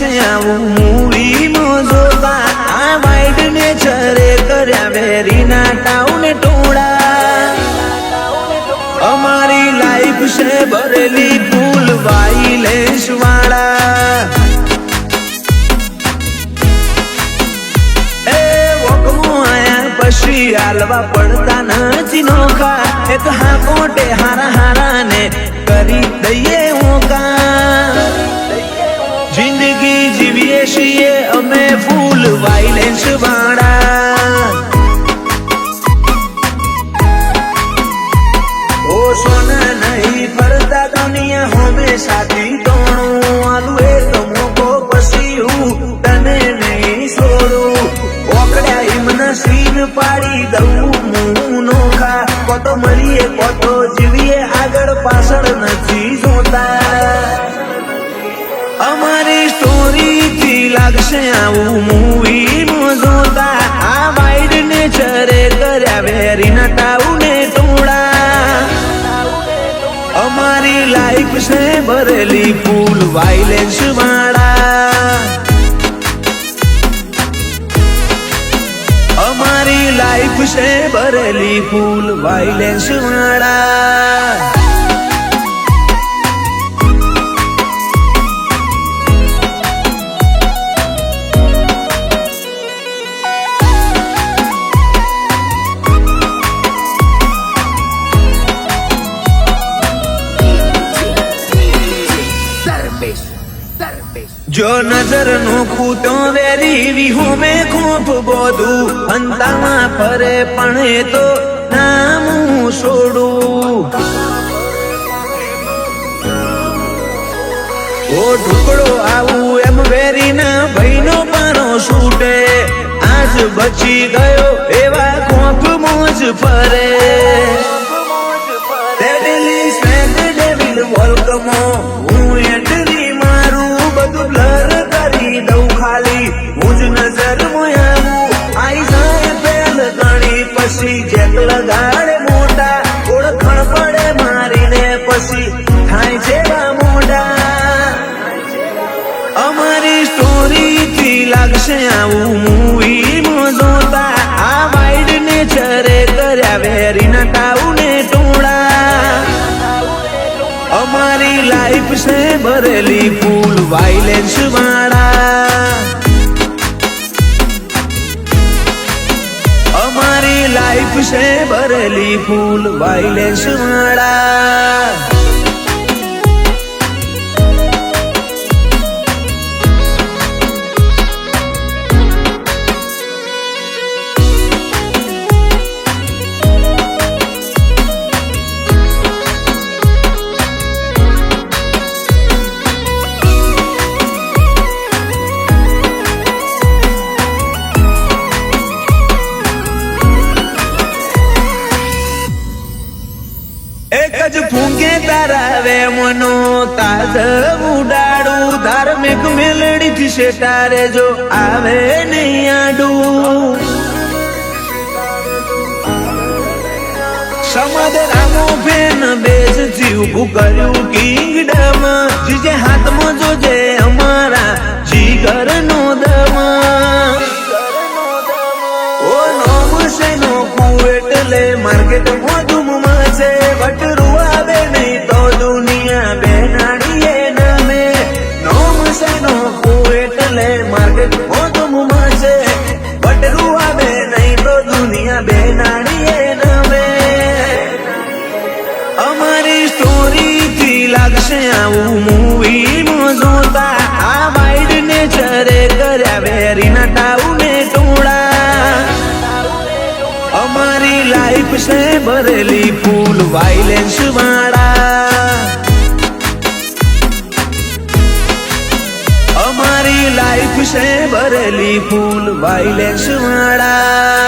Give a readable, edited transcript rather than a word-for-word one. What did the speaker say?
લાગશે આવું મૂવી જોતા આ વાઇડ નેચરે કર્યા વેરીના ટાઉન ટોળા અમારી લાઈફ છે ભરેલી ફૂલ વાઇલેન્સ વાળા એ વોકમો આયા પછી હાલવા પડતા નથી નોખા એક હા કોટે હારા હારા ને કરી દઈએ હોકા જિંદગી જીવીએ છીએ અમે ફૂલ વાઇલેન્સ વાળા ઓ સોના નહીં ફરતા દુનિયા હંમેશાથી તોણું આલુ એ તો મોકો પછી હું તને નહીં છોડું ઓકડ્યા હિમના સીન પાડી દઉં હું નોખા કોતો મળીએ કોતો જીવીએ આગળ પાછળ નથી જોતા અમારી સ્ટોરી થી લાગશે આવું મૂવી જોતા આ વાઇડ નેચરે કર્યા વેરીના ટાઉને ટોળા અમારી લાઈફ છે ભરેલી ફૂલ વાઇલેન્સ વાળા અમારી લાઈફ છે ભરેલી ફૂલ વાઇલેન્સ વાળા જો નજર નોખું તો વેરી વિહુ મેં ખૂબ બોધું અંતામાં ફરે પણ એ તો નામું છોડું ઓ ઢુકડો આવું એમ વેરીના ભાઈનો પાનો છૂટે આજ બચી ગયો એવા ખોફ મોજ ફરે ડેવિલ સ્મેક ડેવિલ વોલ્કમો હું એન્ટ્રી મારું બધું બ્લર કરી દઉં ખાલી હું જ નજર મોયાવું આઈ જાય પેલ ગણી પછી જેક લગાડે મોટા ઓળખણ પડે મારીને પછી થાય જેવા મોઢા અમારી સ્ટોરી થી લાગશે આવું મૂવી જોતા આ વાઇડ નેચરે કર્યા વેરીના ટાઉને ટોળા અમારી લાઈફ છે ભરેલી ફૂલ વાઇલેન્સ વાળા અમારી લાઈફ છે ભરેલી ફૂલ વાઇલેન્સ વાળા એક જ ફૂંકે તારાવે મનો તાજ ઉડાડું ધાર્મિક મેલડી થી શેટારે જો આવે નહીં આડું સમદ રામો ફેન બેસ થી ઉભું કર્યું કિંગડમ જીજે હાથમાં જોજે અમારા જીગર નો દમ ઓ નોમ છે નોખું એટલે માર્કેટ મોધુમાં છે બટરું આવે નહીં તો દુનિયા બેનાડીએ નમે નોમ છે નોખું એટલે માર્કેટ મોધુમાં છે બટરું આવે નહીં તો દુનિયા બેનાડીએ નમે અમારી સ્ટોરી થી લાગશે આવું મૂવી જોતા આ વાઇડ નેચરે કર્યા વેરીના ટાઉને ટોળા અમારી લાઈફ છે ભરેલી ફૂલ વાઇલેન્સ વાળા અમારી લાઈફ છે ભરેલી ફૂલ વાઇલેન્સ વાળા